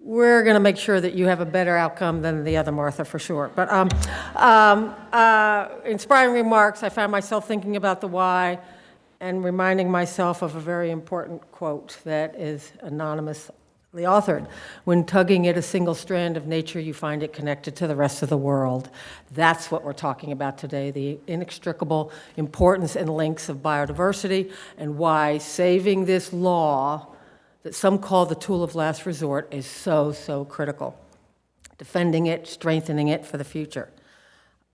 we're going to make sure that you have a better outcome than the other Martha, for sure. But inspiring remarks, I found myself thinking about the why and reminding myself of a very important quote that is anonymously authored. When tugging at a single strand of nature, you find it connected to the rest of the world. That's what we're talking about today, the inextricable importance and links of biodiversity, and why saving this law that some call the tool of last resort is so, so critical. Defending it, strengthening it for the future.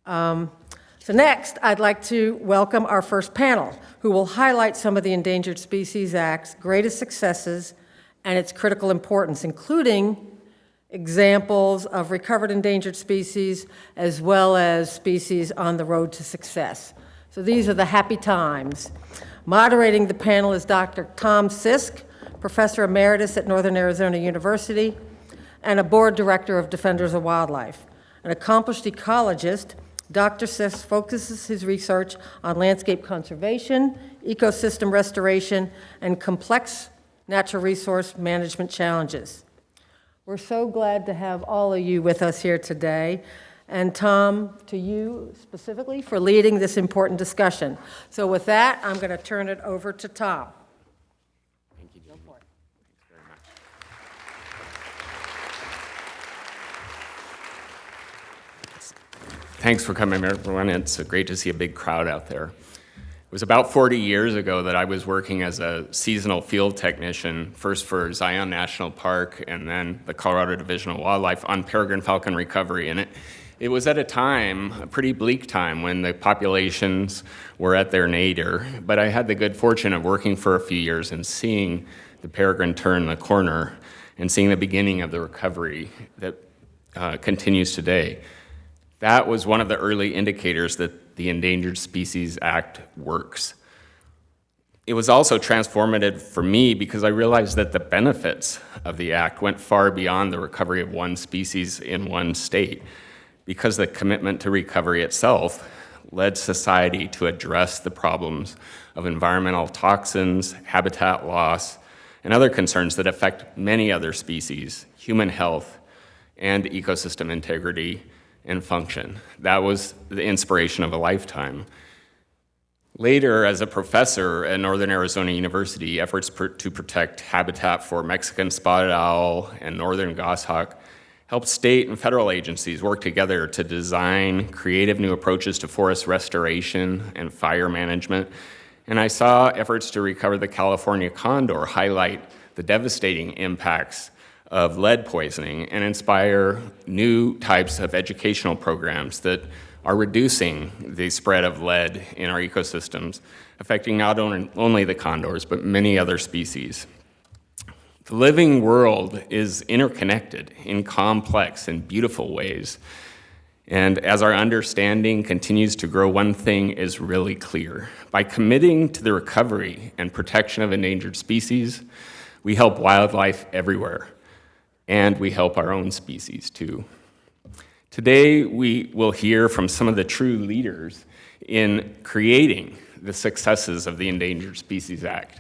So next, I'd like to welcome our first panel, who will highlight some of the Endangered Species Act's greatest successes and its critical importance, including examples of recovered endangered species, as well as species on the road to success. So these are the happy times. Moderating the panel is Dr. Tom Sisk, Professor Emeritus at Northern Arizona University, and a board director of Defenders of Wildlife. An accomplished ecologist, Dr. Sisk focuses his research on landscape conservation, ecosystem restoration, and complex natural resource management challenges. We're so glad to have all of you with us here today. And Tom, to you specifically for leading this important discussion. So with that, I'm going to turn it over to Tom. Thanks for coming, everyone. It's great to see a big crowd out there. It was about 40 years ago that I was working as a seasonal field technician, first for Zion National Park and then the Colorado Division of Wildlife on peregrine falcon recovery. And it was at a time, a pretty bleak time, when the populations were at their nadir. But I had the good fortune of working for a few years and seeing the peregrine turn the corner and seeing the beginning of the recovery that continues today. That was one of the early indicators that the Endangered Species Act works. It was also transformative for me because I realized that the benefits of the act went far beyond the recovery of one species in one state, because the commitment to recovery itself led society to address the problems of environmental toxins, habitat loss, and other concerns that affect many other species, human health, and ecosystem integrity and function. That was the inspiration of a lifetime. Later, as a professor at Northern Arizona University, efforts to protect habitat for Mexican spotted owl and northern goshawk helped state and federal agencies work together to design creative new approaches to forest restoration and fire management. And I saw efforts to recover the California condor highlight the devastating impacts of lead poisoning and inspire new types of educational programs that are reducing the spread of lead in our ecosystems, affecting not only the condors, but many other species. The living world is interconnected in complex and beautiful ways. And as our understanding continues to grow, one thing is really clear. By committing to the recovery and protection of endangered species, we help wildlife everywhere. And we help our own species too. Today, we will hear from some of the true leaders in creating the successes of the Endangered Species Act.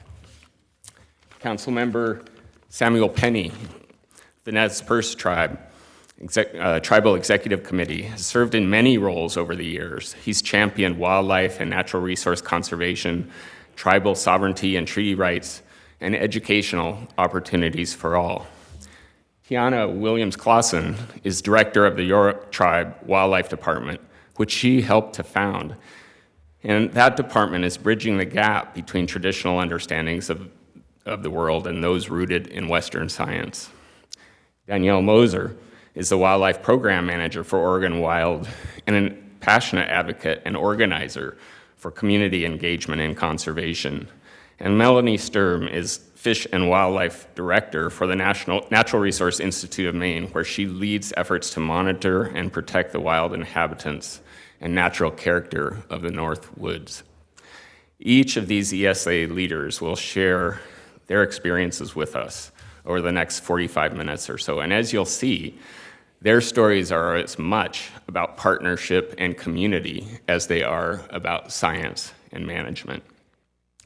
Councilmember Samuel Penney, the Nez Perce Tribe, Tribal Executive Committee, has served in many roles over the years. He's championed wildlife and natural resource conservation, tribal sovereignty and treaty rights, and educational opportunities for all. Tiana Williams-Claussen is director of the Yurok Tribe Wildlife Department, which she helped to found. And that department is bridging the gap between traditional understandings of the world and those rooted in Western science. Danielle Moser is the wildlife program manager for Oregon Wild and a passionate advocate and organizer for community engagement and conservation. And Melanie Sturm is Fish and Wildlife Director for the Natural Resource Institute of Maine, where she leads efforts to monitor and protect the wild inhabitants and natural character of the North Woods. Each of these ESA leaders will share their experiences with us over the next 45 minutes or so. And as you'll see, their stories are as much about partnership and community as they are about science and management.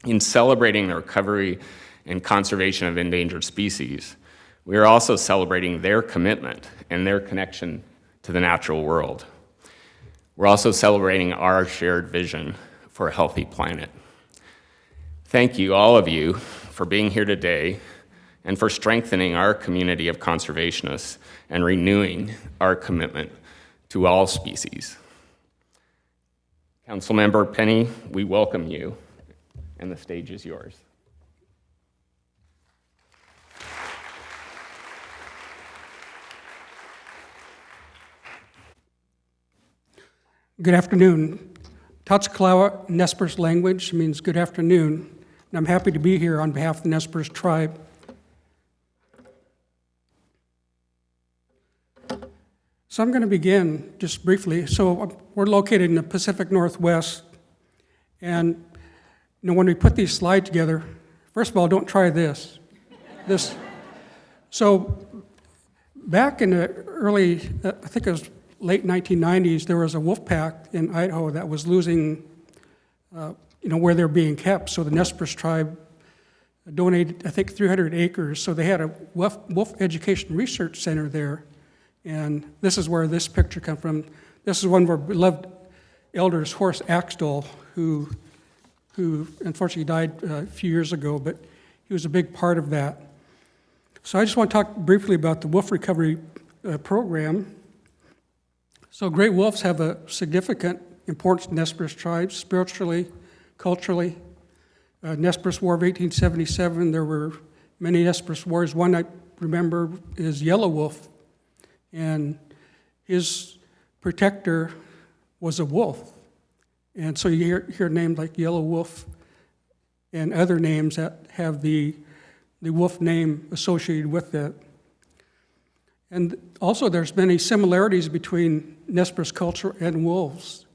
In celebrating the recovery and conservation of endangered species, we are also celebrating their commitment and their connection to the natural world. We're also celebrating our shared vision for a healthy planet. Thank you, all of you, for being here today and for strengthening our community of conservationists and renewing our commitment to all species. Councilmember Penney, we welcome you, and the stage is yours. Good afternoon. Tachkalawa Nez Perce language means good afternoon, and I'm happy to be here on behalf of the Nez Perce tribe. So I'm going to begin just briefly. So we're located in the Pacific Northwest, and when we put these slides together, first of all, don't try this. So back in the early, I think it was late 1990s, there was a wolf pack in Idaho that was losing, where they're being kept. So the Nez Perce tribe donated, I think, 300 acres. So they had a wolf education research center there. And this is where this picture comes from. This is one of our beloved elders, Horace Axtell, who unfortunately died a few years ago, but he was a big part of that. So I just want to talk briefly about the wolf recovery program. So great wolves have a significant importance to Nez Perce tribes, spiritually, culturally. Nez Perce War of 1877, there were many Nez Perce wars. One I remember is Yellow Wolf, and his protector was a wolf. And so you hear names like Yellow Wolf and other names that have the wolf name associated with that. And also there's many similarities between Nez Perce culture and wolves.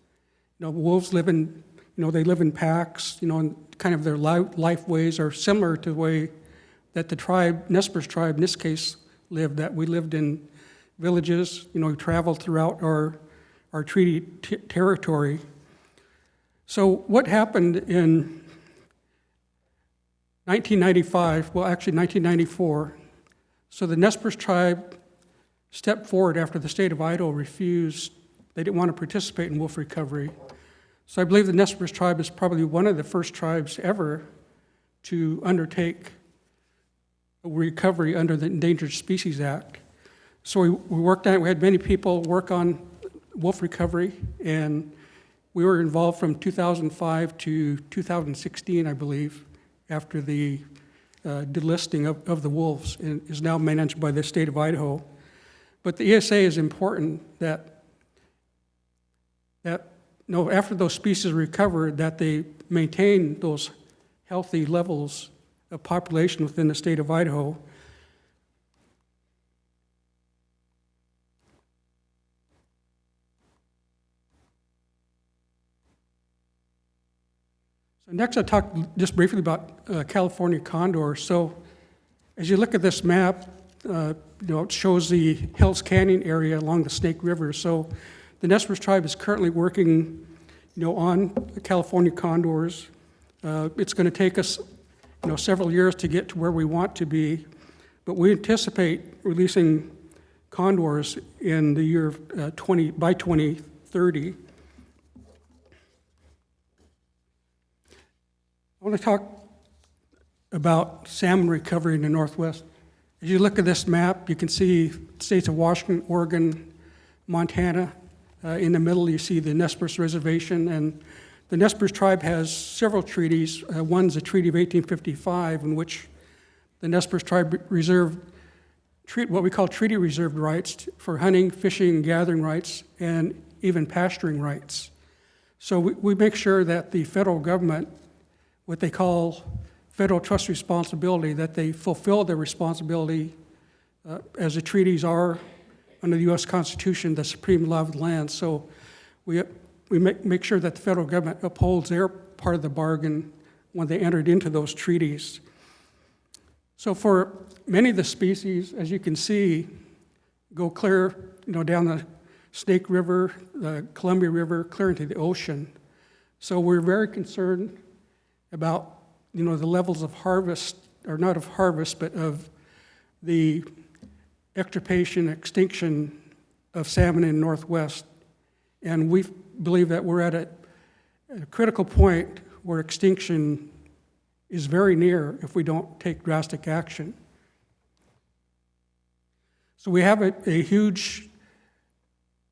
Wolves live in, they live in packs, and kind of their life ways are similar to the way that the tribe, Nez Perce tribe in this case, lived, that we lived in villages, we traveled throughout our treaty territory. So what happened in 1995, well actually 1994, so the Nez Perce tribe stepped forward after the state of Idaho refused, they didn't want to participate in wolf recovery. So I believe the Nez Perce tribe is probably one of the first tribes ever to undertake a recovery under the Endangered Species Act. So we worked on it, we had many people work on wolf recovery, and we were involved from 2005 to 2016, I believe, after the delisting of the wolves, and is now managed by the state of Idaho. But the ESA is important that after those species recover, that they maintain those healthy levels of population within the state of Idaho. So next I'll talk just briefly about California condor. So as you look at this map, it shows the Hills Canyon area along the Snake River. So the Nez Perce tribe is currently working, on California condors. It's going to take us, several years to get to where we want to be, but we anticipate releasing condors in the year by 2030. I want to talk about salmon recovery in the Northwest. As you look at this map, you can see states of Washington, Oregon, Montana. In the middle, you see the Nez Perce Reservation, and the Nez Perce tribe has several treaties. One's a treaty of 1855, in which the Nez Perce tribe reserved what we call treaty reserved rights for hunting, fishing, gathering rights, and even pasturing rights. So we make sure that the federal government, what they call federal trust responsibility, that they fulfill their responsibility as the treaties are under the U.S. Constitution, the supreme law of the land. So we make sure that the federal government upholds their part of the bargain when they entered into those treaties. So for many of the species, as you can see, go clear, down the Snake River, the Columbia River, clear into the ocean. So we're very concerned about, the levels of harvest, or not of harvest, but of the extirpation, extinction of salmon in the Northwest. And we believe that we're at a critical point where extinction is very near if we don't take drastic action. So we have a huge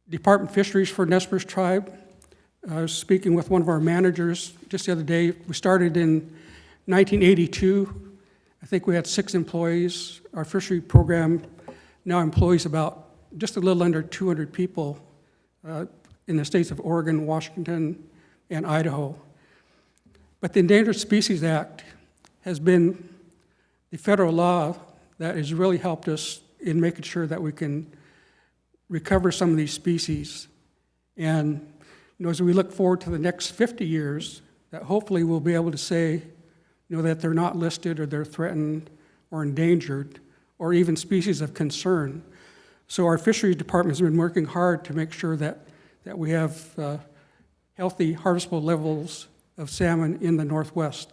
Department of Fisheries for Nez Perce tribe. I was speaking with one of our managers just the other day. We started in 1982. I think we had 6 employees. Our fishery program now employs about just a little under 200 people in the states of Oregon, Washington, and Idaho. But the Endangered Species Act has been the federal law that has really helped us in making sure that we can recover some of these species. And as we look forward to the next 50 years, that hopefully we'll be able to say, that they're not listed or they're threatened or endangered or even species of concern. So our fisheries department has been working hard to make sure that we have healthy harvestable levels of salmon in the Northwest.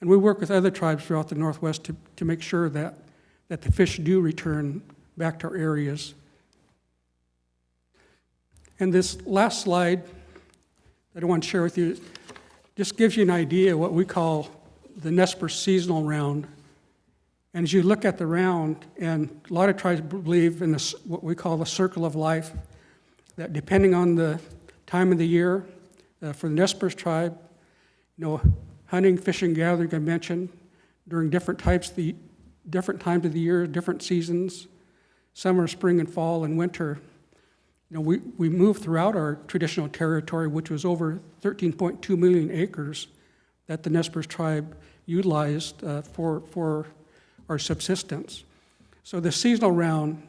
And we work with other tribes throughout the Northwest to make sure that the fish do return back to our areas. And this last slide that I want to share with you just gives you an idea of what we call the Nez Perce seasonal round. And as you look at the round, and a lot of tribes believe in this, what we call the circle of life, that depending on the time of the year, for the Nez Perce tribe, hunting, fishing, gathering, I mentioned, during different times of the year, different seasons, summer, spring, and fall, and winter. We moved throughout our traditional territory, which was over 13.2 million acres that the Nez Perce tribe utilized for our subsistence. So the seasonal round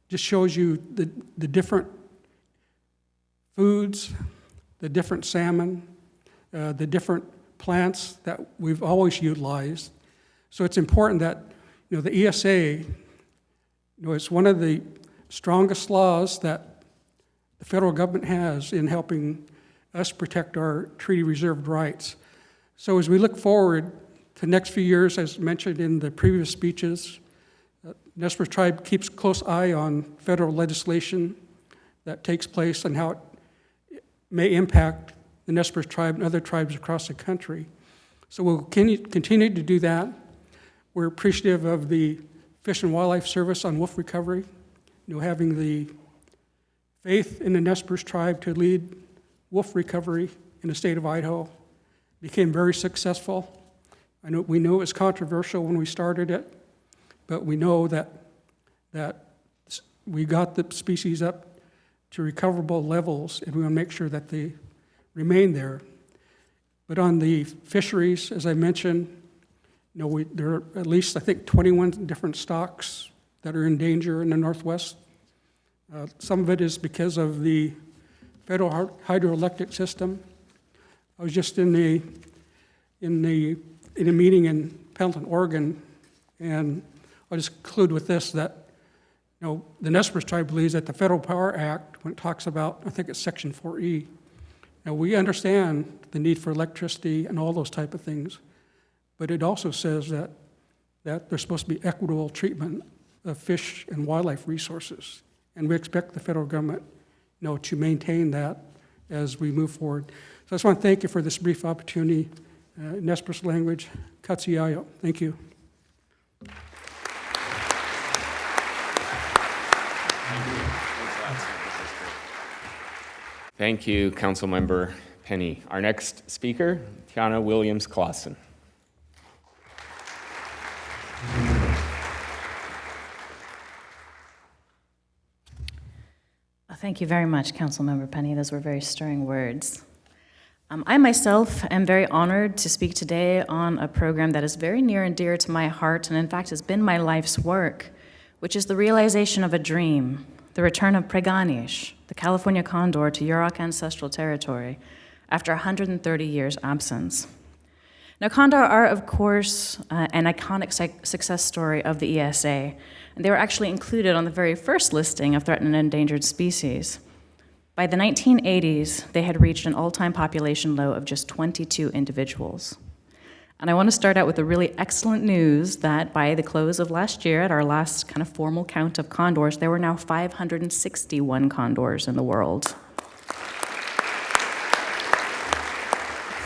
just shows you the different foods, the different salmon, the different plants that we've always utilized. So it's important that the ESA, it's one of the strongest laws that the federal government has in helping us protect our treaty reserved rights. So as we look forward to the next few years, as mentioned in the previous speeches, Nez Perce tribe keeps a close eye on federal legislation that takes place and how it may impact the Nez Perce tribe and other tribes across the country. So we'll continue to do that. We're appreciative of the Fish and Wildlife Service on wolf recovery, having the faith in the Nez Perce tribe to lead wolf recovery in the state of Idaho. Became very successful. We knew it was controversial when we started it, but we know that we got the species up to recoverable levels, and we want to make sure that they remain there. But on the fisheries, as I mentioned, there are at least, I think, 21 different stocks that are in danger in the Northwest. Some of it is because of the federal hydroelectric system. I was just in a meeting in Pendleton, Oregon, and I'll just conclude with this, that the Nez Perce tribe believes that the Federal Power Act, when it talks about, I think it's Section 4E, we understand the need for electricity and all those type of things, but it also says that there's supposed to be equitable treatment of fish and wildlife resources, and we expect the federal government, to maintain that as we move forward. So I just want to thank you for this brief opportunity. Nez Perce language, Katsiyayo. Thank you. Thank you, Councilmember Penney. Our next speaker, Tiana Williams-Claussen. Thank you very much, Councilmember Penney. Those were very stirring words. I myself am very honored to speak today on a program that is very near and dear to my heart, and in fact has been my life's work, which is the realization of a dream, the return of Preganish, the California condor, to Yurok ancestral territory after 130 years' absence. Now, condor are, of course, an iconic success story of the ESA, and they were actually included on the very first listing of threatened and endangered species. By the 1980s, they had reached an all-time population low of just 22 individuals. And I want to start out with the really excellent news that by the close of last year, at our last kind of formal count of condors, there were now 561 condors in the world.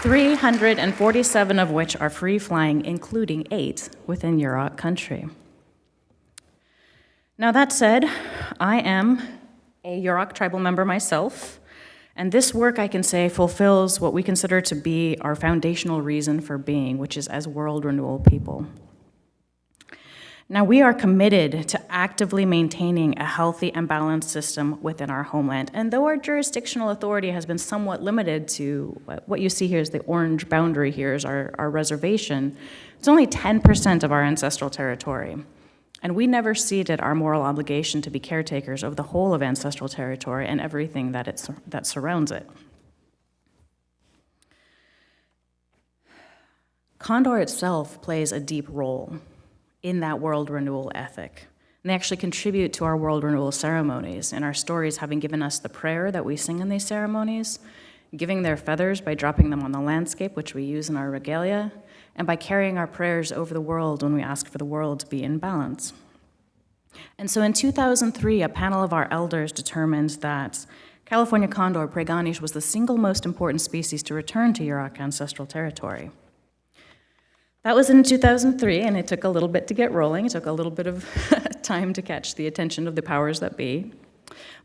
347 of which are free-flying, including 8 within Yurok country. Now that said, I am a Yurok tribal member myself, and this work, I can say, fulfills what we consider to be our foundational reason for being, which is as world renewal people. Now, we are committed to actively maintaining a healthy and balanced system within our homeland. And though our jurisdictional authority has been somewhat limited to what you see here is the orange boundary here is our reservation, it's only 10% of our ancestral territory. And we never ceded our moral obligation to be caretakers of the whole of ancestral territory and everything that surrounds it. Condor itself plays a deep role in that world renewal ethic. And they actually contribute to our world renewal ceremonies, and our stories having given us the prayer that we sing in these ceremonies, giving their feathers by dropping them on the landscape, which we use in our regalia, and by carrying our prayers over the world when we ask for the world to be in balance. And so in 2003, a panel of our elders determined that California condor preganish was the single most important species to return to Yurok ancestral territory. That was in 2003, and it took a little bit to get rolling. It took a little bit of time to catch the attention of the powers that be.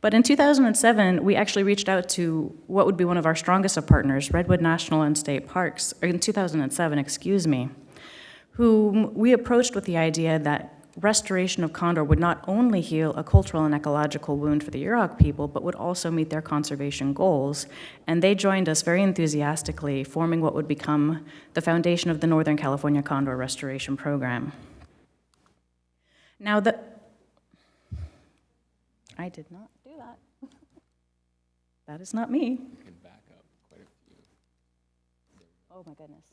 But in 2007, we actually reached out to what would be one of our strongest of partners, Redwood National and State Parks, or in 2007, excuse me, whom we approached with the idea that restoration of condor would not only heal a cultural and ecological wound for the Yurok people, but would also meet their conservation goals. And they joined us very enthusiastically, forming what would become the foundation of the Northern California Condor Restoration Program. Now, I did not do that. That is not me. You can back up quite a few. Oh my goodness.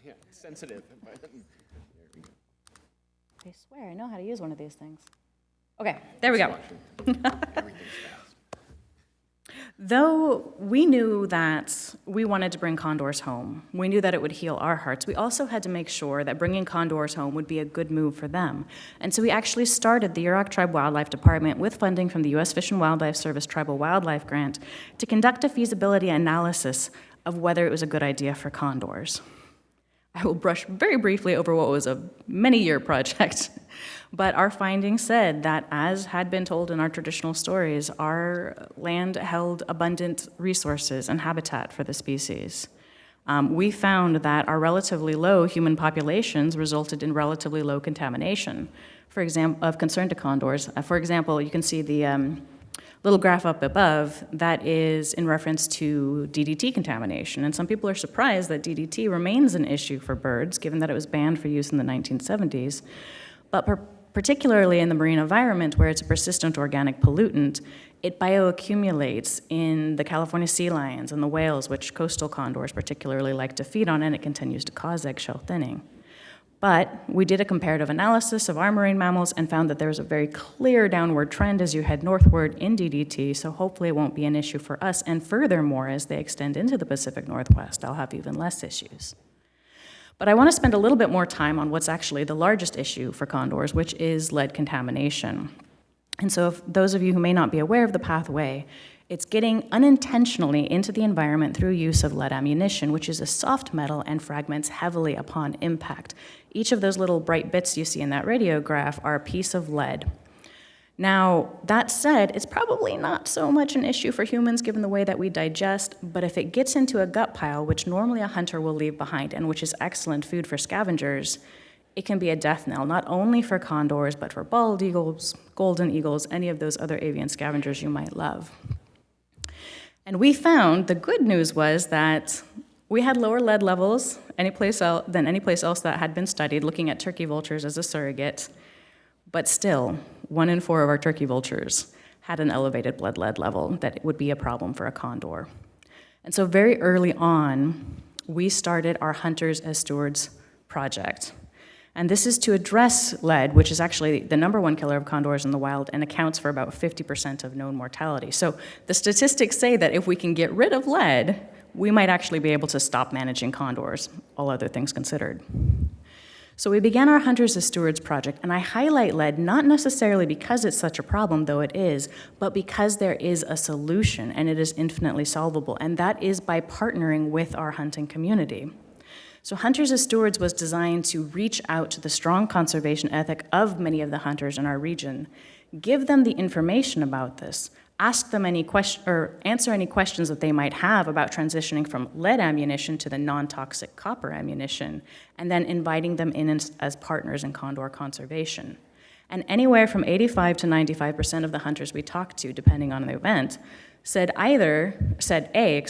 Yeah, sensitive. There we go. I swear I know how to use one of these things. Okay, there we go. Everything's fast. Though we knew that we wanted to bring condors home, we knew that it would heal our hearts, we also had to make sure that bringing condors home would be a good move for them. And so we actually started the Yurok Tribe Wildlife Department with funding from the U.S. Fish and Wildlife Service Tribal Wildlife Grant to conduct a feasibility analysis of whether it was a good idea for condors. I will brush very briefly over what was a many-year project, but our findings said that, as had been told in our traditional stories, our land held abundant resources and habitat for the species. We found that our relatively low human populations resulted in relatively low contamination, for example, of concern to condors. For example, you can see the little graph up above, that is in reference to DDT contamination. And some people are surprised that DDT remains an issue for birds, given that it was banned for use in the 1970s. But particularly in the marine environment, where it's a persistent organic pollutant, it bioaccumulates in the California sea lions and the whales, which coastal condors particularly like to feed on, and it continues to cause eggshell thinning. But we did a comparative analysis of our marine mammals and found that there's a very clear downward trend as you head northward in DDT, so hopefully it won't be an issue for us. And furthermore, as they extend into the Pacific Northwest, I'll have even less issues. But I want to spend a little bit more time on what's actually the largest issue for condors, which is lead contamination. And so if those of you who may not be aware of the pathway, it's getting unintentionally into the environment through use of lead ammunition, which is a soft metal and fragments heavily upon impact. Each of those little bright bits you see in that radiograph are a piece of lead. Now, that said, it's probably not so much an issue for humans given the way that we digest, but if it gets into a gut pile, which normally a hunter will leave behind and which is excellent food for scavengers, it can be a death knell, not only for condors, but for bald eagles, golden eagles, any of those other avian scavengers you might love. And we found, the good news was that we had lower lead levels than any place else that had been studied, looking at turkey vultures as a surrogate, but still, 1 in 4 of our turkey vultures had an elevated blood lead level that would be a problem for a condor. And so very early on, we started our Hunters as Stewards project. And this is to address lead, which is actually the #1 killer of condors in the wild and accounts for about 50% of known mortality. So the statistics say that if we can get rid of lead, we might actually be able to stop managing condors, all other things considered. So we began our Hunters as Stewards project, and I highlight lead not necessarily because it's such a problem, though it is, but because there is a solution, and it is infinitely solvable, and that is by partnering with our hunting community. So Hunters as Stewards was designed to reach out to the strong conservation ethic of many of the hunters in our region, give them the information about this, ask them any question or answer any questions that they might have about transitioning from lead ammunition to the non-toxic copper ammunition, and then inviting them in as partners in condor conservation. And anywhere from 85 to 95% of the hunters we talked to, depending on the event, said A,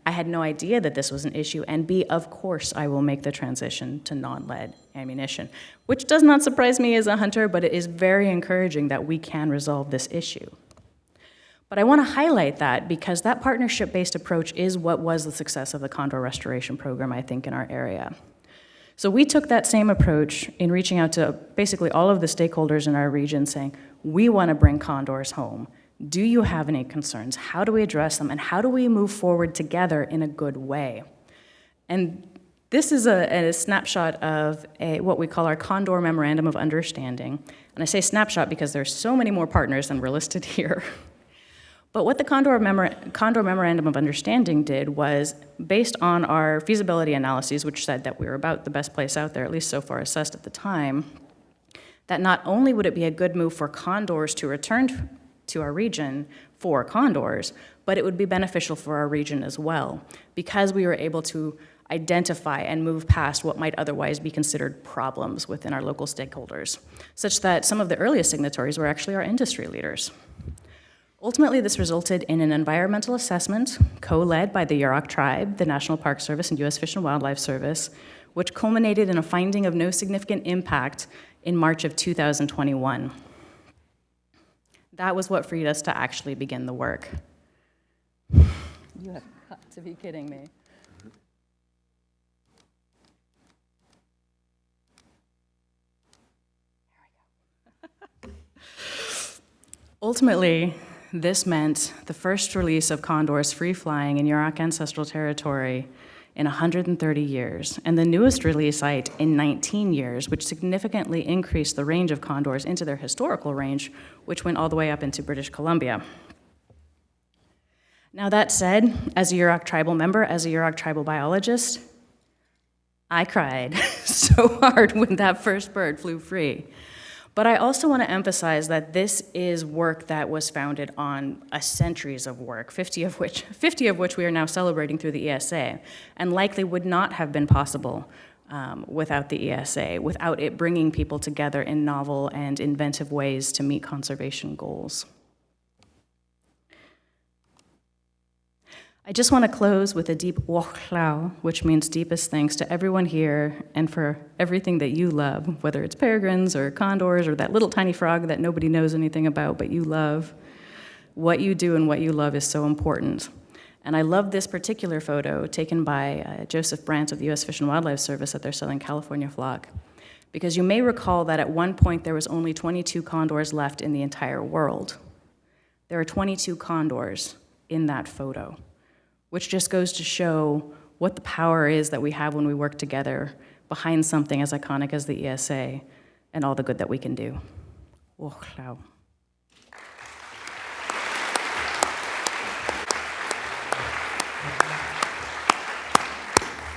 I had no idea that this was an issue, and B, of course I will make the transition to non-lead ammunition, which does not surprise me as a hunter, but it is very encouraging that we can resolve this issue. But I want to highlight that because that partnership-based approach is what was the success of the condor restoration program, I think, in our area. So we took that same approach in reaching out to basically all of the stakeholders in our region saying, we want to bring condors home. Do you have any concerns? How do we address them? And how do we move forward together in a good way? And this is a snapshot of what we call our Condor Memorandum of Understanding. And I say snapshot because there's so many more partners than were listed here. But what the Condor Memorandum of Understanding did was, based on our feasibility analyses, which said that we were about the best place out there, at least so far assessed at the time, that not only would it be a good move for condors to return to our region for condors, but it would be beneficial for our region as well, because we were able to identify and move past what might otherwise be considered problems within our local stakeholders, such that some of the earliest signatories were actually our industry leaders. Ultimately, this resulted in an environmental assessment co-led by the Yurok tribe, the National Park Service, and U.S. Fish and Wildlife Service, which culminated in a finding of no significant impact in March of 2021. That was what freed us to actually begin the work. You have got to be kidding me. Ultimately, this meant the first release of condors free-flying in Yurok ancestral territory in 130 years, and the newest release site in 19 years, which significantly increased the range of condors into their historical range, which went all the way up into British Columbia. Now that said, as a Yurok tribal member, as a Yurok tribal biologist, I cried so hard when that first bird flew free. But I also want to emphasize that this is work that was founded on centuries of work, 50 of which we are now celebrating through the ESA, and likely would not have been possible without the ESA, without it bringing people together in novel and inventive ways to meet conservation goals. I just want to close with a deep wochlau, which means deepest thanks to everyone here and for everything that you love, whether it's peregrines or condors or that little tiny frog that nobody knows anything about but you love. What you do and what you love is so important. And I love this particular photo taken by Joseph Brandt of the U.S. Fish and Wildlife Service at their Southern California flock, because you may recall that at one point there was only 22 condors left in the entire world. There are 22 condors in that photo, which just goes to show what the power is that we have when we work together behind something as iconic as the ESA and all the good that we can do.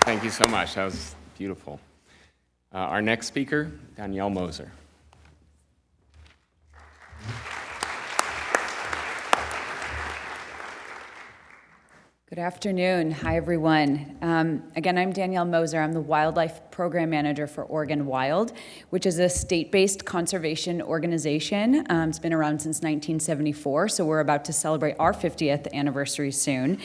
Thank you so much. That was beautiful. Our next speaker, Danielle Moser. Good afternoon. Hi, everyone. Again, I'm Danielle Moser. I'm the Wildlife Program Manager for Oregon Wild, which is a state-based conservation organization. It's been around since 1974, so we're about to celebrate our 50th anniversary soon.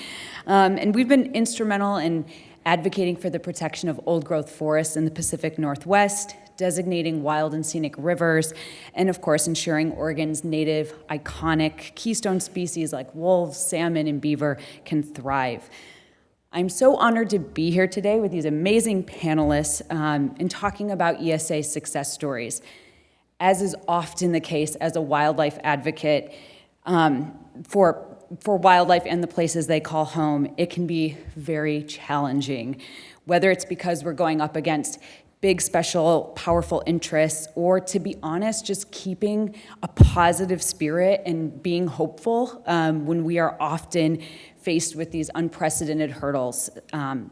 And we've been instrumental in advocating for the protection of old-growth forests in the Pacific Northwest, designating wild and scenic rivers, and of course ensuring Oregon's native iconic keystone species like wolves, salmon, and beaver can thrive. I'm so honored to be here today with these amazing panelists and talking about ESA success stories. As is often the case as a wildlife advocate, for for wildlife and the places they call home, it can be very challenging, whether it's because we're going up against big, special, powerful interests, or to be honest, just keeping a positive spirit and being hopeful when we are often faced with these unprecedented hurdles.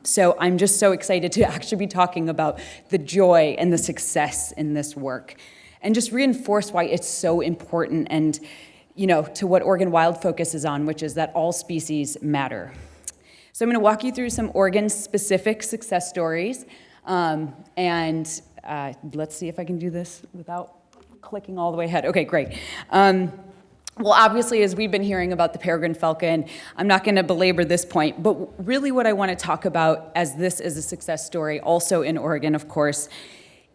So I'm just so excited to actually be talking about the joy and the success in this work, and just reinforce why it's so important and, to what Oregon Wild focuses on, which is that all species matter. So I'm going to walk you through some Oregon-specific success stories. And let's see if I can do this without clicking all the way ahead. Okay, great. Well, obviously, as we've been hearing about the peregrine falcon, I'm not going to belabor this point, but really what I want to talk about, as this is a success story, also in Oregon, of course,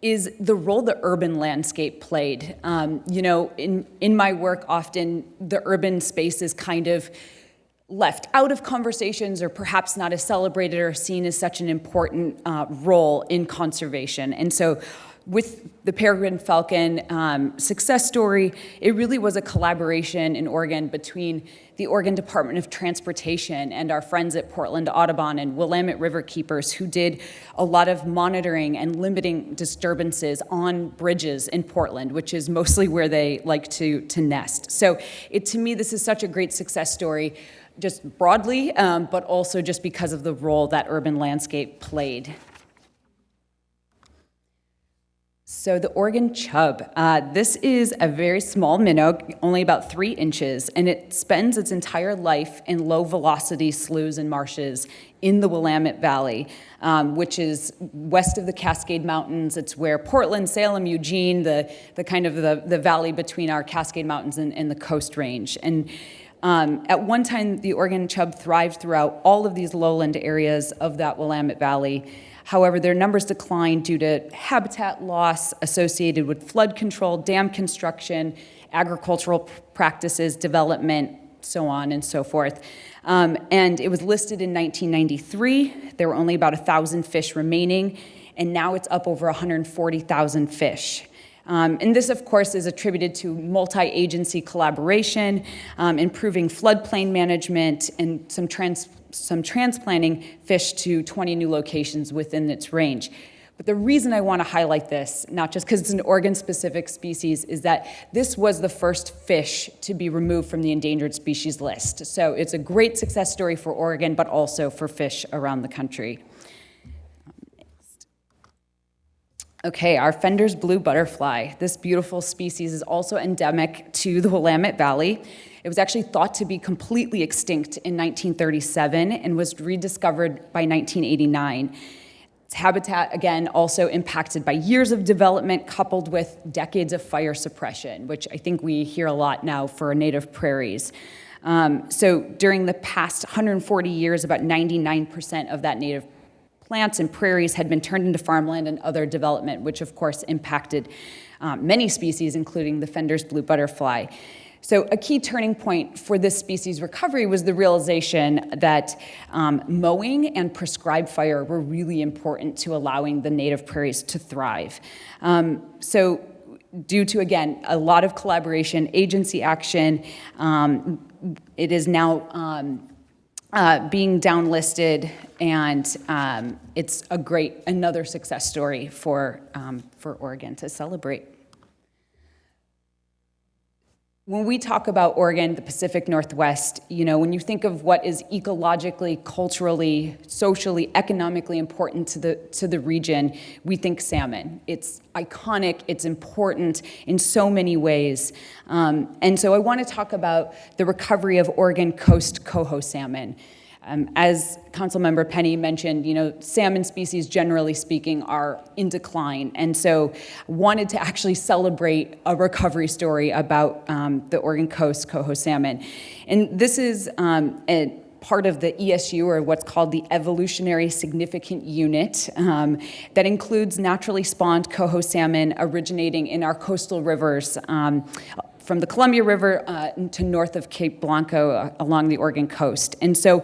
is the role the urban landscape played. In my work, often the urban space is kind of left out of conversations, or perhaps not as celebrated or seen as such an important role in conservation. And so with the peregrine falcon success story, it really was a collaboration in Oregon between the Oregon Department of Transportation and our friends at Portland Audubon and Willamette River Keepers, who did a lot of monitoring and limiting disturbances on bridges in Portland, which is mostly where they like to nest. So to me, this is such a great success story, just broadly, but also just because of the role that urban landscape played. So the Oregon chub, this is a very small minnow, only about 3 inches, and it spends its entire life in low-velocity sloughs and marshes in the Willamette Valley, which is west of the Cascade Mountains. It's where Portland, Salem, Eugene, the kind of the valley between our Cascade Mountains and the Coast Range. And at one time, the Oregon chub thrived throughout all of these lowland areas of that Willamette Valley. However, their numbers declined due to habitat loss associated with flood control, dam construction, agricultural practices, development, so on and so forth. And it was listed in 1993. There were only about 1,000 fish remaining, and now it's up over 140,000 fish. And this, of course, is attributed to multi-agency collaboration, improving floodplain management, and some transplanting fish to 20 new locations within its range. But the reason I want to highlight this, not just because it's an Oregon-specific species, is that this was the first fish to be removed from the endangered species list. So it's a great success story for Oregon, but also for fish around the country. Okay, our Fender's blue butterfly. This beautiful species is also endemic to the Willamette Valley. It was actually thought to be completely extinct in 1937 and was rediscovered by 1989. Its habitat, again, also impacted by years of development coupled with decades of fire suppression, which I think we hear a lot now for native prairies. So during the past 140 years, about 99% of that native plants and prairies had been turned into farmland and other development, which of course impacted many species, including the Fender's blue butterfly. So a key turning point for this species recovery was the realization that mowing and prescribed fire were really important to allowing the native prairies to thrive. So due to, again, a lot of collaboration, agency action, it is now being downlisted, and it's another success story for Oregon to celebrate. When we talk about Oregon, the Pacific Northwest, when you think of what is ecologically, culturally, socially, economically important to the region, we think salmon. It's iconic, it's important in so many ways. And so I want to talk about the recovery of Oregon coast coho salmon. As Councilmember Penney mentioned, salmon species, generally speaking, are in decline. And so wanted to actually celebrate a recovery story about the Oregon coast coho salmon. And this is a part of the ESU, or what's called the Evolutionary Significant Unit, that includes naturally spawned coho salmon originating in our coastal rivers, from the Columbia River to north of Cape Blanco along the Oregon coast. And so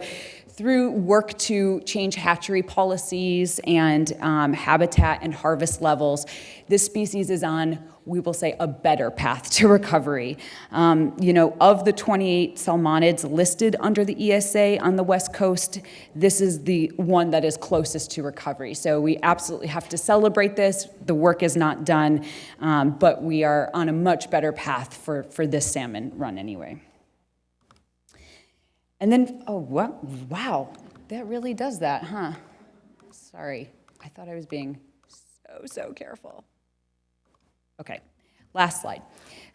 through work to change hatchery policies and habitat and harvest levels, this species is on, we will say, a better path to recovery. Of the 28 salmonids listed under the ESA on the West Coast, this is the one that is closest to recovery. So we absolutely have to celebrate this. The work is not done, but we are on a much better path for this salmon run anyway. And then, oh, what? Wow, that really does that, huh? Sorry, I thought I was being so careful. Okay, last slide.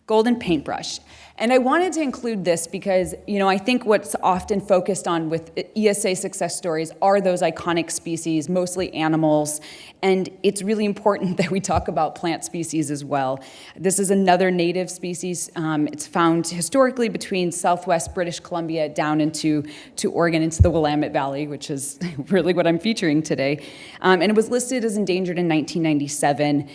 Golden paintbrush. And I wanted to include this because, I think what's often focused on with ESA success stories are those iconic species, mostly animals, and it's really important that we talk about plant species as well. This is another native species. It's found historically between southwest British Columbia down into Oregon, into the Willamette Valley, which is really what I'm featuring today. And it was listed as endangered in 1997.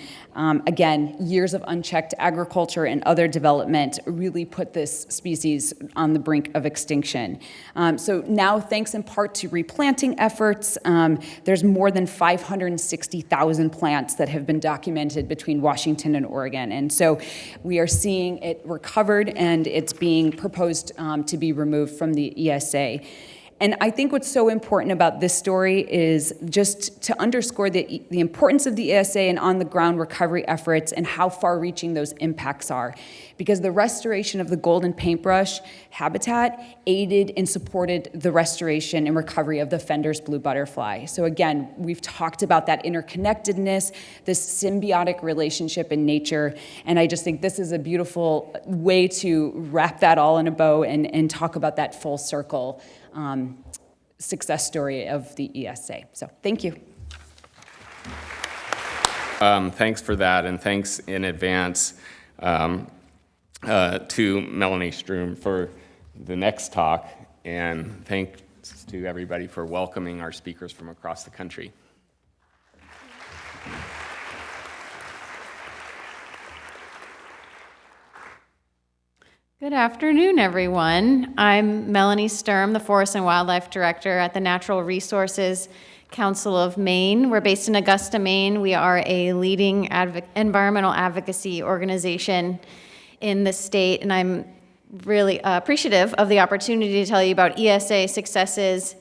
Again, years of unchecked agriculture and other development really put this species on the brink of extinction. So now, thanks in part to replanting efforts, there's more than 560,000 plants that have been documented between Washington and Oregon. And so we are seeing it recovered, and it's being proposed to be removed from the ESA. And I think what's so important about this story is just to underscore the importance of the ESA and on-the-ground recovery efforts and how far-reaching those impacts are. Because the restoration of the golden paintbrush habitat aided and supported the restoration and recovery of the Fender's blue butterfly. So again, we've talked about that interconnectedness, this symbiotic relationship in nature, and I just think this is a beautiful way to wrap that all in a bow and talk about that full circle success story of the ESA. So thank you. Thanks for that, and thanks in advance to Melanie Sturm for the next talk, and thanks to everybody for welcoming our speakers from across the country. Good afternoon, everyone. I'm Melanie Sturm, the Forest and Wildlife Director at the Natural Resources Council of Maine. We're based in Augusta, Maine. We are a leading environmental advocacy organization in the state, and I'm really appreciative of the opportunity to tell you about ESA successes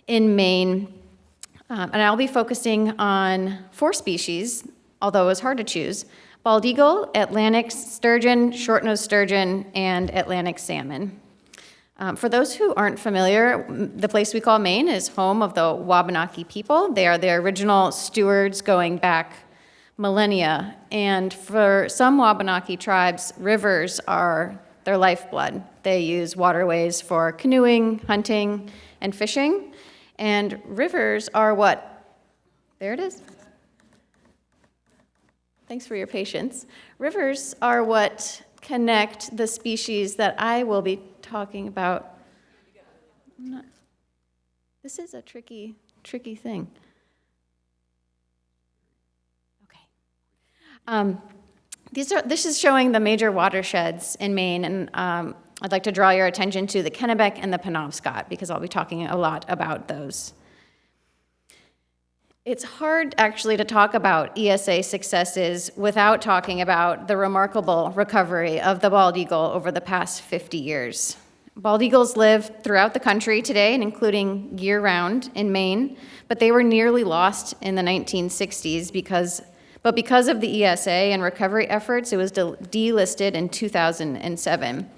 in Maine. And I'll be focusing on 4 species, although it's hard to choose: bald eagle, Atlantic sturgeon, short-nosed sturgeon, and Atlantic salmon. For those who aren't familiar, the place we call Maine is home of the Wabanaki people. They are the original stewards going back millennia. And for some Wabanaki tribes, rivers are their lifeblood. They use waterways for canoeing, hunting, and fishing. And rivers are what? There it is. Thanks for your patience. Rivers are what connect the species that I will be talking about. This is a tricky thing. Okay. This is showing the major watersheds in Maine, and I'd like to draw your attention to the Kennebec and the Penobscot, because I'll be talking a lot about those. It's hard, actually, to talk about ESA successes without talking about the remarkable recovery of the bald eagle over the past 50 years. Bald eagles live throughout the country today, and including year-round in Maine, but they were nearly lost in the 1960s because of the ESA and recovery efforts, it was delisted in 2007.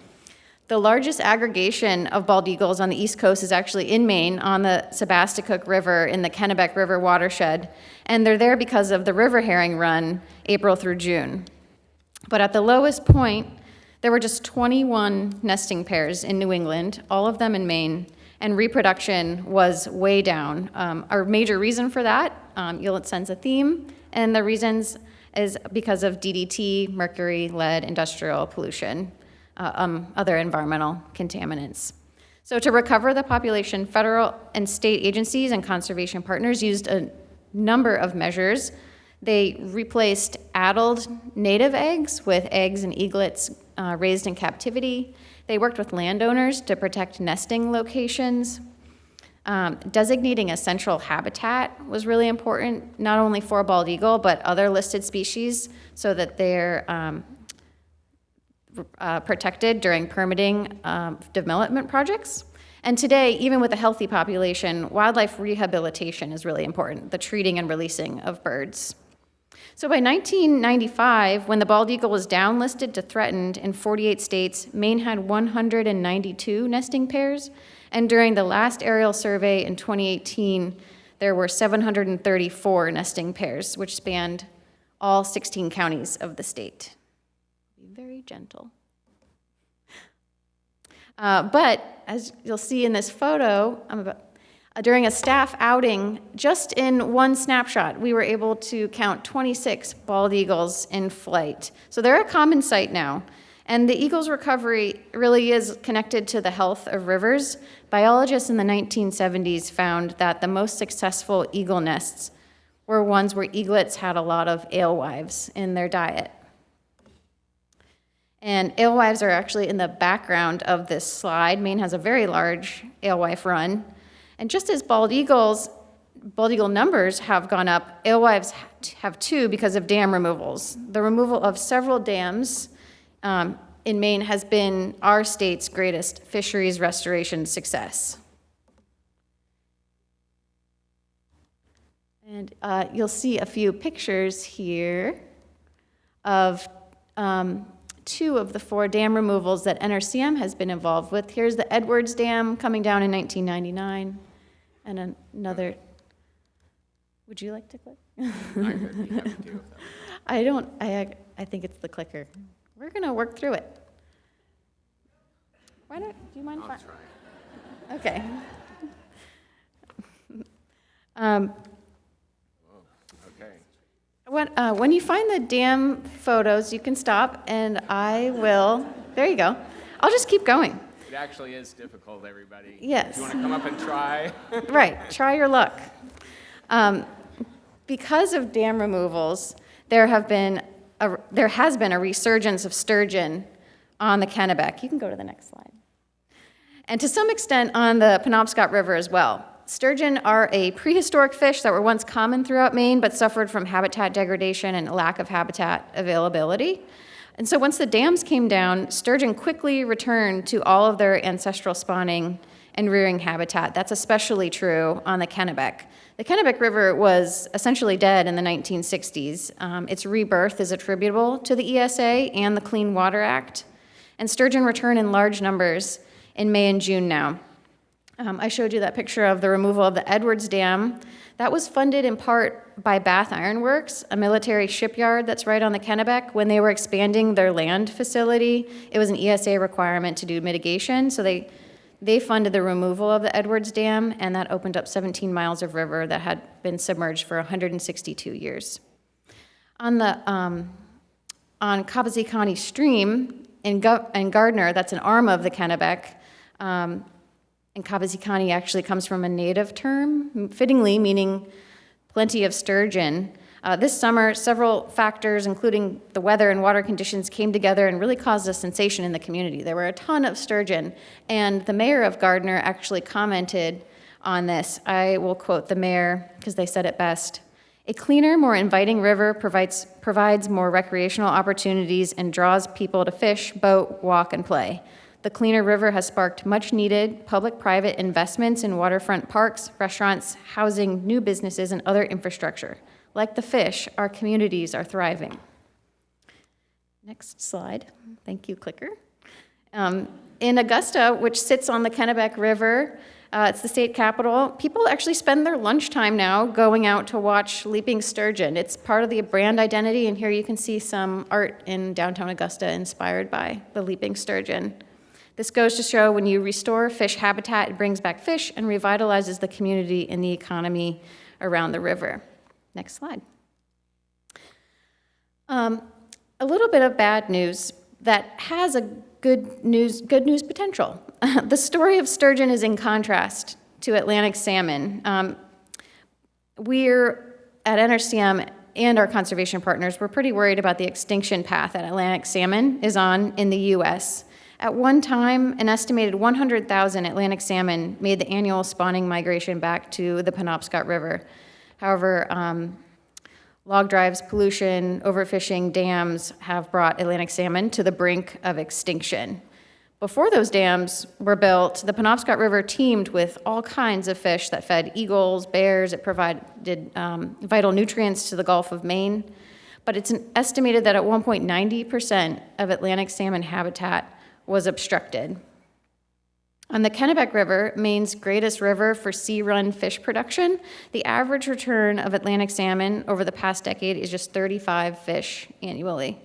The largest aggregation of bald eagles on the East Coast is actually in Maine on the Sebasticook River in the Kennebec River watershed, and they're there because of the river herring run April through June. But at the lowest point, there were just 21 nesting pairs in New England, all of them in Maine, and reproduction was way down. Our major reason for that, you'll sense a theme, and the reasons is because of DDT, mercury, lead, industrial pollution. Other environmental contaminants. So to recover the population, federal and state agencies and conservation partners used a number of measures. They replaced addled native eggs with eggs and eaglets raised in captivity. They worked with landowners to protect nesting locations. Designating a central habitat was really important, not only for bald eagle, but other listed species, so that they're protected during permitting development projects. And today, even with a healthy population, wildlife rehabilitation is really important, the treating and releasing of birds. So by 1995, when the bald eagle was downlisted to threatened in 48 states, Maine had 192 nesting pairs. And during the last aerial survey in 2018, there were 734 nesting pairs, which spanned all 16 counties of the state. Be very gentle. But as you'll see in this photo, during a staff outing, just in one snapshot, we were able to count 26 bald eagles in flight. So they're a common sight now. And the eagle's recovery really is connected to the health of rivers. Biologists in the 1970s found that the most successful eagle nests were ones where eaglets had a lot of alewives in their diet. And alewives are actually in the background of this slide. Maine has a very large alewife run. And just as bald eagle numbers have gone up, alewives have too because of dam removals. The removal of several dams in Maine has been our state's greatest fisheries restoration success. And you'll see a few pictures here of 2 of the 4 dam removals that NRCM has been involved with. Here's the Edwards Dam coming down in 1999, and another. Would you like to click? I don't. I think it's the clicker. We're gonna work through it. Why don't? Do you mind? I'll try. Okay. Okay. When you find the dam photos, you can stop, and I will. There you go. I'll just keep going. It actually is difficult, everybody. Yes. Do you want to come up and try? Right. Try your luck. Because of dam removals, there has been a resurgence of sturgeon on the Kennebec. You can go to the next slide. And to some extent on the Penobscot River as well. Sturgeon are a prehistoric fish that were once common throughout Maine, but suffered from habitat degradation and lack of habitat availability. And so once the dams came down, sturgeon quickly returned to all of their ancestral spawning and rearing habitat. That's especially true on the Kennebec. The Kennebec River was essentially dead in the 1960s. Its rebirth is attributable to the ESA and the Clean Water Act. And sturgeon return in large numbers in May and June now. I showed you that picture of the removal of the Edwards Dam. That was funded in part by Bath Iron Works, a military shipyard that's right on the Kennebec. When they were expanding their land facility, it was an ESA requirement to do mitigation, so they funded the removal of the Edwards Dam, and that opened up 17 miles of river that had been submerged for 162 years. On Kabazikani Stream in Gardner, that's an arm of the Kennebec, and Kabazikani actually comes from a native term, fittingly meaning plenty of sturgeon. This summer, several factors, including the weather and water conditions, came together and really caused a sensation in the community. There were a ton of sturgeon, and the mayor of Gardner actually commented on this. I will quote the mayor, because they said it best. "A cleaner, more inviting river provides more recreational opportunities and draws people to fish, boat, walk, and play. The cleaner river has sparked much-needed public-private investments in waterfront parks, restaurants, housing, new businesses, and other infrastructure. Like the fish, our communities are thriving." Next slide. Thank you, clicker. In Augusta, which sits on the Kennebec River, it's the state capital, people actually spend their lunchtime now going out to watch leaping sturgeon. It's part of the brand identity, and here you can see some art in downtown Augusta inspired by the leaping sturgeon. This goes to show when you restore fish habitat, it brings back fish and revitalizes the community and the economy around the river. Next slide. A little bit of bad news that has a good news potential. The story of sturgeon is in contrast to Atlantic salmon. We're at NRCM and our conservation partners, we're pretty worried about the extinction path that Atlantic salmon is on in the U.S. At one time, an estimated 100,000 Atlantic salmon made the annual spawning migration back to the Penobscot River. However, log drives, pollution, overfishing, dams have brought Atlantic salmon to the brink of extinction. Before those dams were built, the Penobscot River teemed with all kinds of fish that fed eagles, bears. It provided vital nutrients to the Gulf of Maine. But it's estimated that at one point, 90% of Atlantic salmon habitat was obstructed. On the Kennebec River, Maine's greatest river for sea-run fish production, the average return of Atlantic salmon over the past decade is just 35 fish annually.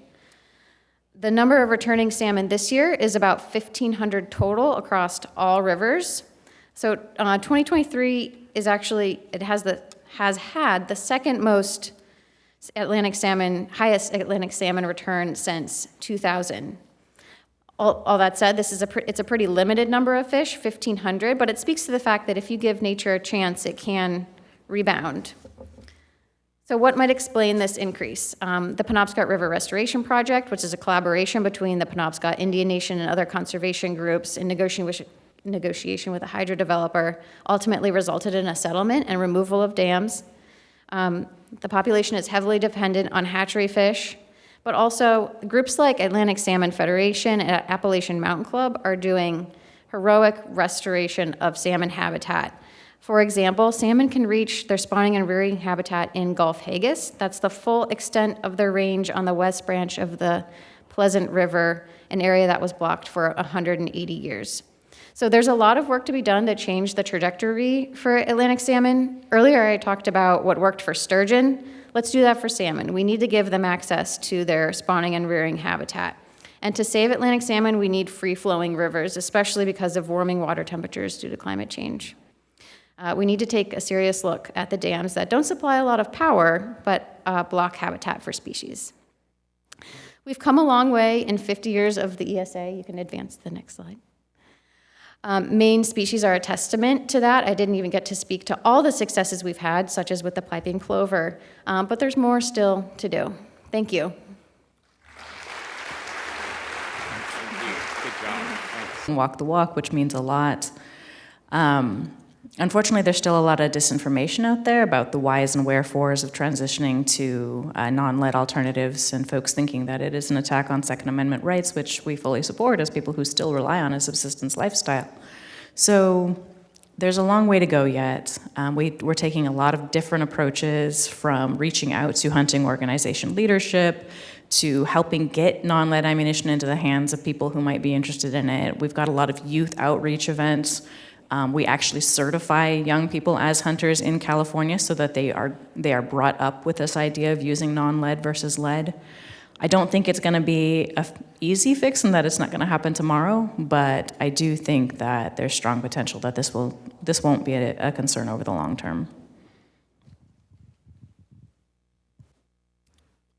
The number of returning salmon this year is about 1,500 total across all rivers. So 2023 is actually, has had the second most highest Atlantic salmon return since 2000. All that said, it's a pretty limited number of fish, 1,500, but it speaks to the fact that if you give nature a chance, it can rebound. So what might explain this increase? The Penobscot River Restoration Project, which is a collaboration between the Penobscot Indian Nation and other conservation groups in negotiation with a hydro developer, ultimately resulted in a settlement and removal of dams. The population is heavily dependent on hatchery fish, but also groups like Atlantic Salmon Federation and Appalachian Mountain Club are doing heroic restoration of salmon habitat. For example, salmon can reach their spawning and rearing habitat in Gulf Haggis. That's the full extent of their range on the west branch of the Pleasant River, an area that was blocked for 180 years. So there's a lot of work to be done to change the trajectory for Atlantic salmon. Earlier I talked about what worked for sturgeon. Let's do that for salmon. We need to give them access to their spawning and rearing habitat. And to save Atlantic salmon, we need free-flowing rivers, especially because of warming water temperatures due to climate change. We need to take a serious look at the dams that don't supply a lot of power, but block habitat for species. We've come a long way in 50 years of the ESA. You can advance to the next slide. Maine species are a testament to that. I didn't even get to speak to all the successes we've had, such as with the piping plover, but there's more still to do. Thank you. Good job. Thanks. Walk the walk, which means a lot. Unfortunately, there's still a lot of disinformation out there about the whys and wherefores of transitioning to non-lead alternatives, and folks thinking that it is an attack on Second Amendment rights, which we fully support as people who still rely on a subsistence lifestyle. So there's a long way to go yet. We're taking a lot of different approaches, from reaching out to hunting organization leadership, to helping get non-lead ammunition into the hands of people who might be interested in it. We've got a lot of youth outreach events. We actually certify young people as hunters in California so that they are brought up with this idea of using non-lead versus lead. I don't think it's going to be an easy fix and that it's not going to happen tomorrow, but I do think that there's strong potential that this won't be a concern over the long term.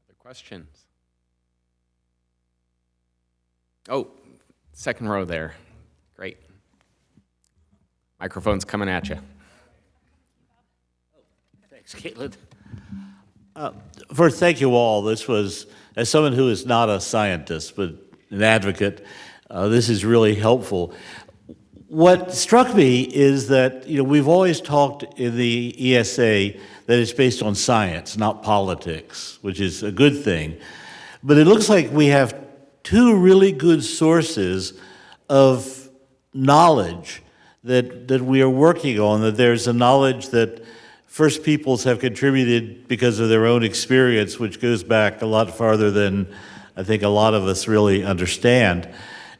Other questions? Oh, second row there. Great. Microphone's coming at you. Thanks, Caitlin. First, thank you all. This was, as someone who is not a scientist, but an advocate, this is really helpful. What struck me is that, we've always talked in the ESA that it's based on science, not politics, which is a good thing. But it looks like we have two really good sources of knowledge that we are working on, that there's a knowledge that First Peoples have contributed because of their own experience, which goes back a lot farther than I think a lot of us really understand.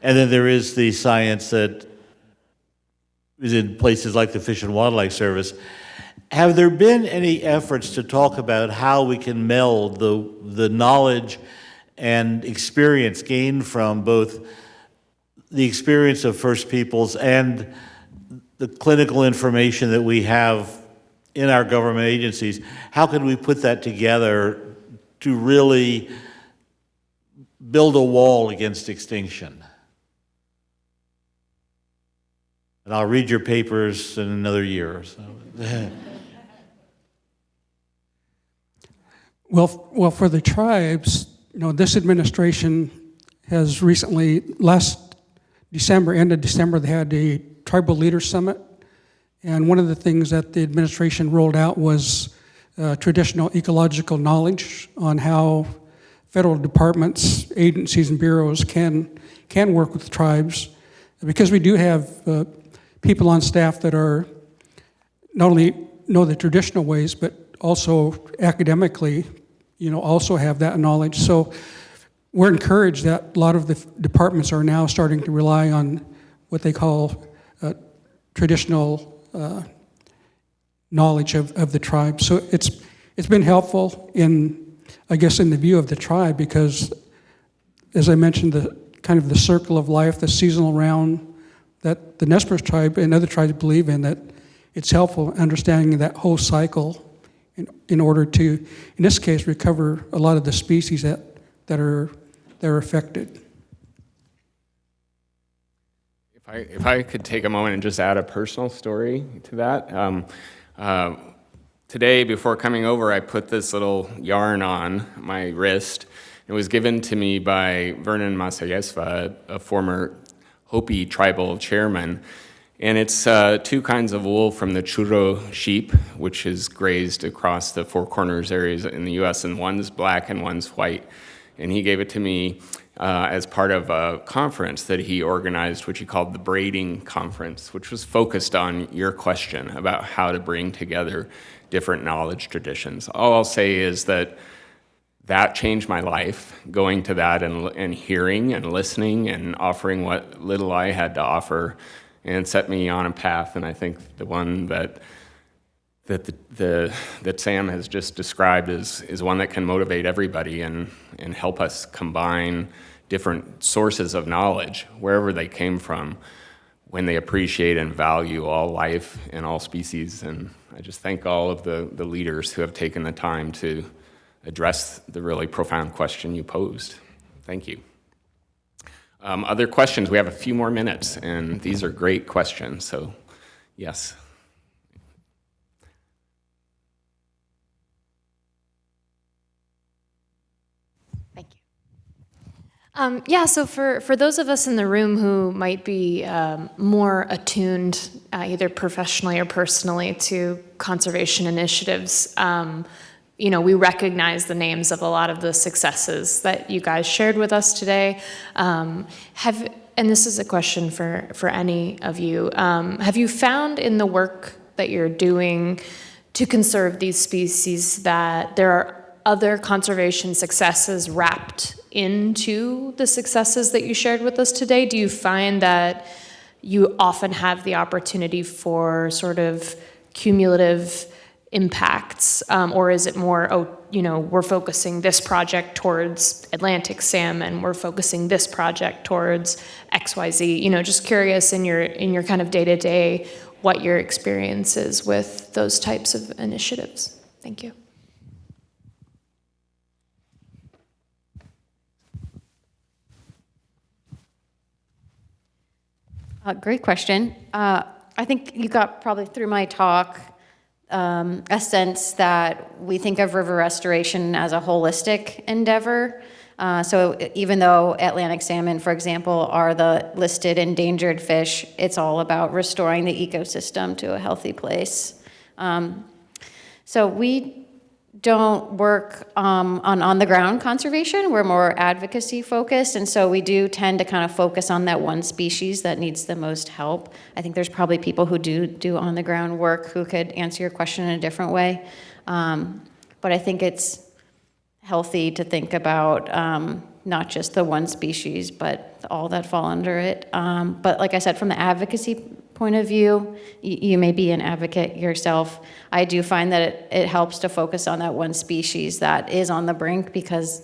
And then there is the science that is in places like the Fish and Wildlife Service. Have there been any efforts to talk about how we can meld the knowledge and experience gained from both the experience of First Peoples and the clinical information that we have in our government agencies? How can we put that together to really build a wall against extinction? And I'll read your papers in another year or so. Well, for the tribes, this administration has recently, last end of December, they had a Tribal Leaders Summit. And one of the things that the administration rolled out was traditional ecological knowledge on how federal departments, agencies, and bureaus can work with tribes. Because we do have people on staff that are not only know the traditional ways, but also academically, also have that knowledge. So we're encouraged that a lot of the departments are now starting to rely on what they call traditional knowledge of the tribe. So it's been helpful in the view of the tribe, because, as I mentioned, the circle of life, the seasonal round that the Nez Perce tribe and other tribes believe in, that it's helpful understanding that whole cycle in order to, in this case, recover a lot of the species that are affected. If I could take a moment and just add a personal story to that. Today, before coming over, I put this little yarn on my wrist. It was given to me by Vernon Masayesva, a former Hopi tribal chairman. And it's 2 kinds of wool from the churro sheep, which is grazed across the Four Corners areas in the U.S., and one's black and one's white. And he gave it to me as part of a conference that he organized, which he called the Braiding Conference, which was focused on your question about how to bring together different knowledge traditions. All I'll say is that changed my life, going to that and hearing and listening and offering what little I had to offer, and set me on a path. And I think the one that Sam has just described is one that can motivate everybody and help us combine different sources of knowledge, wherever they came from, when they appreciate and value all life and all species. And I just thank all of the leaders who have taken the time to address the really profound question you posed. Thank you. Other questions? We have a few more minutes, and these are great questions, so yes. Thank you. So for those of us in the room who might be more attuned, either professionally or personally, to conservation initiatives, we recognize the names of a lot of the successes that you guys shared with us today. And this is a question for any of you, have you found in the work that you're doing to conserve these species that there are other conservation successes wrapped into the successes that you shared with us today? Do you find that you often have the opportunity for sort of cumulative impacts, or is it more, we're focusing this project towards Atlantic salmon, we're focusing this project towards XYZ? Just curious in your kind of day-to-day, what your experience is with those types of initiatives. Thank you. Great question. I think you got probably through my talk a sense that we think of river restoration as a holistic endeavor. So even though Atlantic salmon, for example, are the listed endangered fish, it's all about restoring the ecosystem to a healthy place. So we don't work on the ground conservation. We're more advocacy focused, and so we do tend to kind of focus on that one species that needs the most help. I think there's probably people who do on the ground work who could answer your question in a different way, but I think it's healthy to think about not just the one species, but all that fall under it. But like I said, from the advocacy point of view, you may be an advocate yourself. I do find that it helps to focus on that one species that is on the brink, because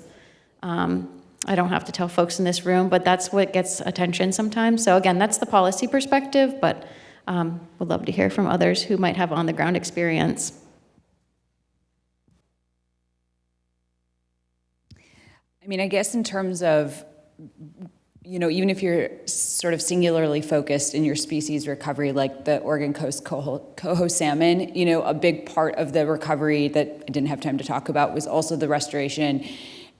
I don't have to tell folks in this room, but that's what gets attention sometimes. So again, that's the policy perspective, but would love to hear from others who might have on-the-ground experience. I mean, I guess in terms of, even if you're sort of singularly focused in your species recovery, like the Oregon Coast coho salmon, a big part of the recovery that I didn't have time to talk about was also the restoration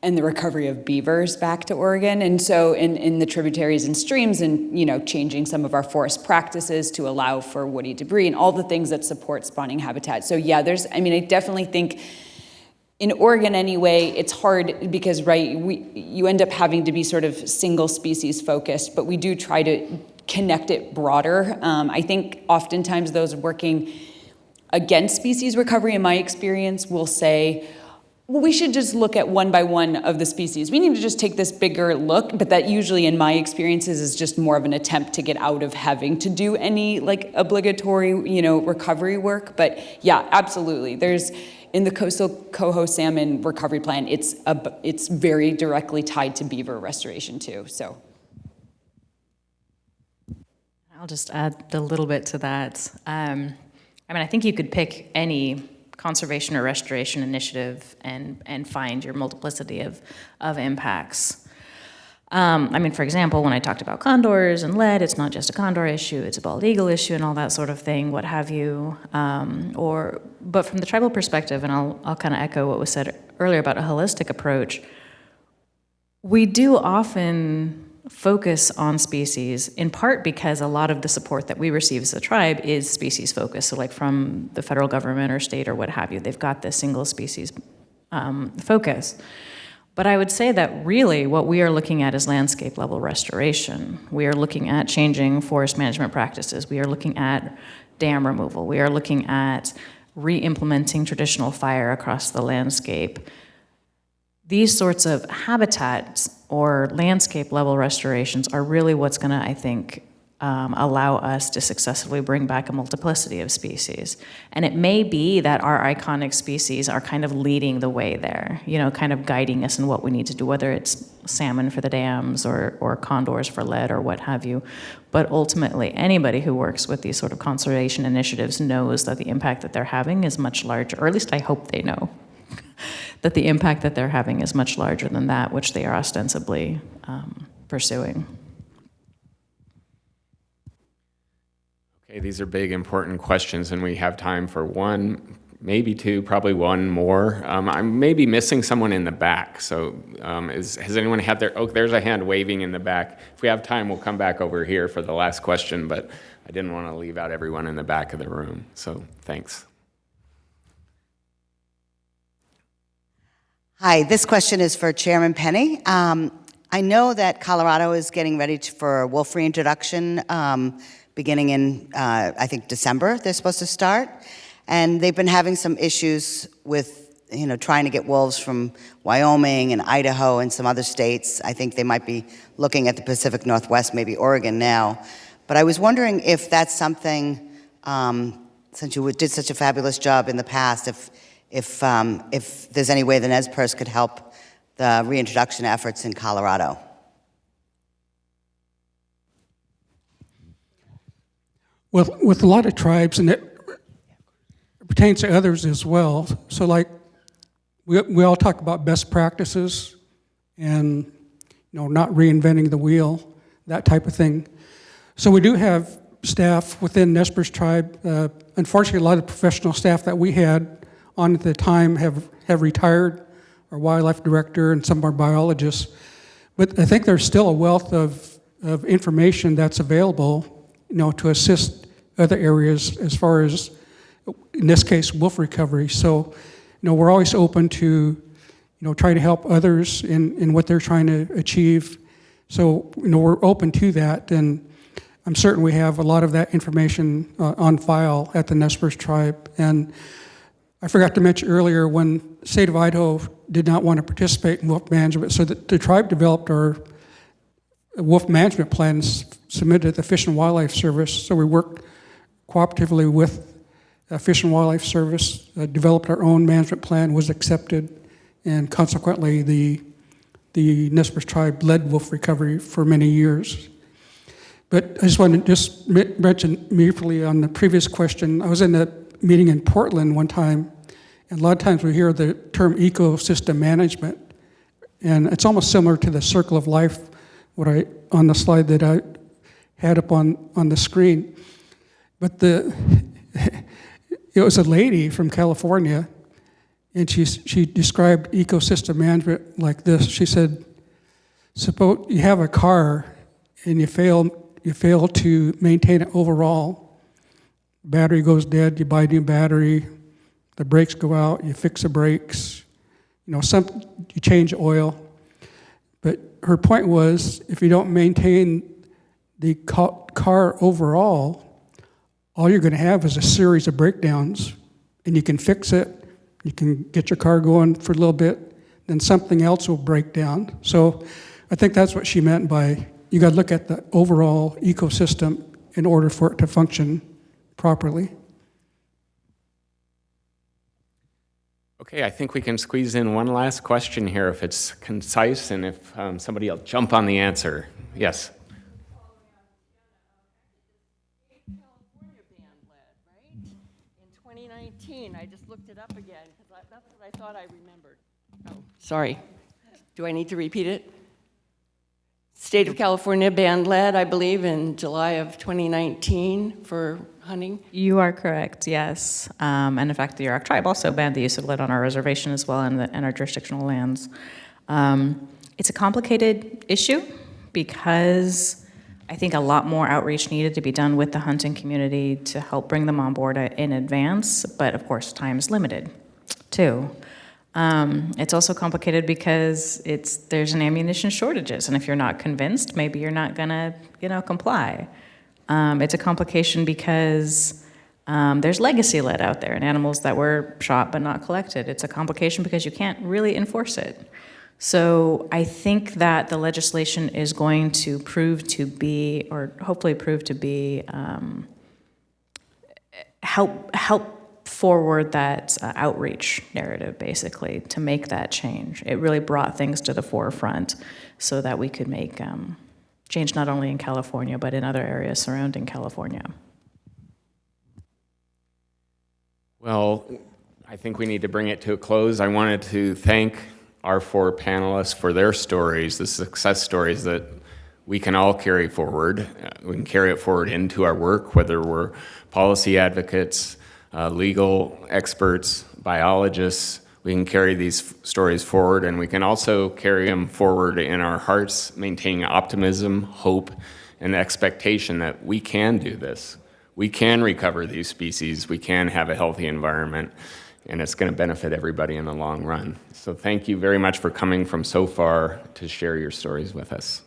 and the recovery of beavers back to Oregon. And so in the tributaries and streams, and changing some of our forest practices to allow for woody debris and all the things that support spawning habitat. So yeah, I definitely think in Oregon anyway, it's hard because, you end up having to be sort of single species focused, but we do try to connect it broader. I think oftentimes those working against species recovery, in my experience, will say, well, we should just look at one by one of the species. We need to just take this bigger look, but that usually, in my experiences, is just more of an attempt to get out of having to do any obligatory, recovery work. But yeah, absolutely. There's in the coastal coho salmon recovery plan, it's very directly tied to beaver restoration too. So. I'll just add a little bit to that. I think you could pick any conservation or restoration initiative and find your multiplicity of impacts. For example, when I talked about condors and lead, it's not just a condor issue, it's a bald eagle issue and all that sort of thing, what have you. But from the tribal perspective, and I'll kind of echo what was said earlier about a holistic approach, we do often focus on species, in part because a lot of the support that we receive as a tribe is species focused. So from the federal government or state or what have you, they've got this single species focus. But I would say that really what we are looking at is landscape level restoration. We are looking at changing forest management practices. We are looking at dam removal. We are looking at re-implementing traditional fire across the landscape. These sorts of habitats or landscape level restorations are really what's going to, I think, allow us to successfully bring back a multiplicity of species. And it may be that our iconic species are kind of leading the way there, kind of guiding us in what we need to do, whether it's salmon for the dams or condors for lead or what have you. But ultimately, anybody who works with these sort of conservation initiatives knows that the impact that they're having is much larger, or at least I hope they know. That the impact that they're having is much larger than that which they are ostensibly pursuing. Okay, these are big, important questions, and we have time for one, maybe two, probably one more. I may be missing someone in the back, so has anyone had their, there's a hand waving in the back. If we have time, we'll come back over here for the last question, but I didn't want to leave out everyone in the back of the room, so thanks. Hi, this question is for Chairman Penney. I know that Colorado is getting ready for wolf reintroduction beginning in, I think, December. They're supposed to start. And they've been having some issues with, trying to get wolves from Wyoming and Idaho and some other states. I think they might be looking at the Pacific Northwest, maybe Oregon now. But I was wondering if that's something, since you did such a fabulous job in the past, if there's any way the Perce could help the reintroduction efforts in Colorado. With a lot of tribes, and it pertains to others as well. So we all talk about best practices and not reinventing the wheel, that type of thing. So we do have staff within Perce tribe. Unfortunately, a lot of professional staff that we had on at the time have retired, our wildlife director and some of our biologists. But I think there's still a wealth of information that's available, to assist other areas as far as, in this case, wolf recovery. So, we're always open to, try to help others in what they're trying to achieve. So, we're open to that, and I'm certain we have a lot of that information on file at the Perce tribe. And I forgot to mention earlier, when the state of Idaho did not want to participate in wolf management, so the tribe developed our wolf management plans, submitted to the Fish and Wildlife Service. So we worked cooperatively with Fish and Wildlife Service, developed our own management plan, was accepted, and consequently the Perce tribe led wolf recovery for many years. But I just want to mention briefly on the previous question, I was in a meeting in Portland one time, and a lot of times we hear the term ecosystem management, and it's almost similar to the circle of life, on the slide that I had up on the screen. But it was a lady from California, And she described ecosystem management like this. She said, suppose you have a car and you fail to maintain it overall. Battery goes dead, you buy a new battery, the brakes go out, you fix the brakes, you change oil. But her point was, if you don't maintain the car overall, all you're going to have is a series of breakdowns, and you can fix it, you can get your car going for a little bit, then something else will break down. So I think that's what she meant by you got to look at the overall ecosystem in order for it to function properly. Okay, I think we can squeeze in one last question here if it's concise and if somebody will jump on the answer. Yes. California band led, right? In 2019, I just looked it up again because that's what I thought I remembered. Oh, sorry. Do I need to repeat it? State of California band led, I believe, in July of 2019 for hunting. You are correct, yes. And in fact, the Yurok tribe also banned the use of lead on our reservation as well and our jurisdictional lands. It's a complicated issue because I think a lot more outreach needed to be done with the hunting community to help bring them on board in advance, but of course, time is limited too. It's also complicated because there's an ammunition shortages, and if you're not convinced, maybe you're not gonna, comply. It's a complication because there's legacy lead out there and animals that were shot but not collected. It's a complication because you can't really enforce it. So I think that the legislation is going to prove to be, or hopefully prove to be, help forward that outreach narrative, basically, to make that change. It really brought things to the forefront so that we could make change not only in California, but in other areas surrounding California. Well, I think we need to bring it to a close. I wanted to thank our 4 panelists for their stories, the success stories that we can all carry forward. We can carry it forward into our work, whether we're policy advocates, legal experts, biologists. We can carry these stories forward, and we can also carry them forward in our hearts, maintaining optimism, hope, and expectation that we can do this. We can recover these species, we can have a healthy environment, and it's going to benefit everybody in the long run. So thank you very much for coming from so far to share your stories with us.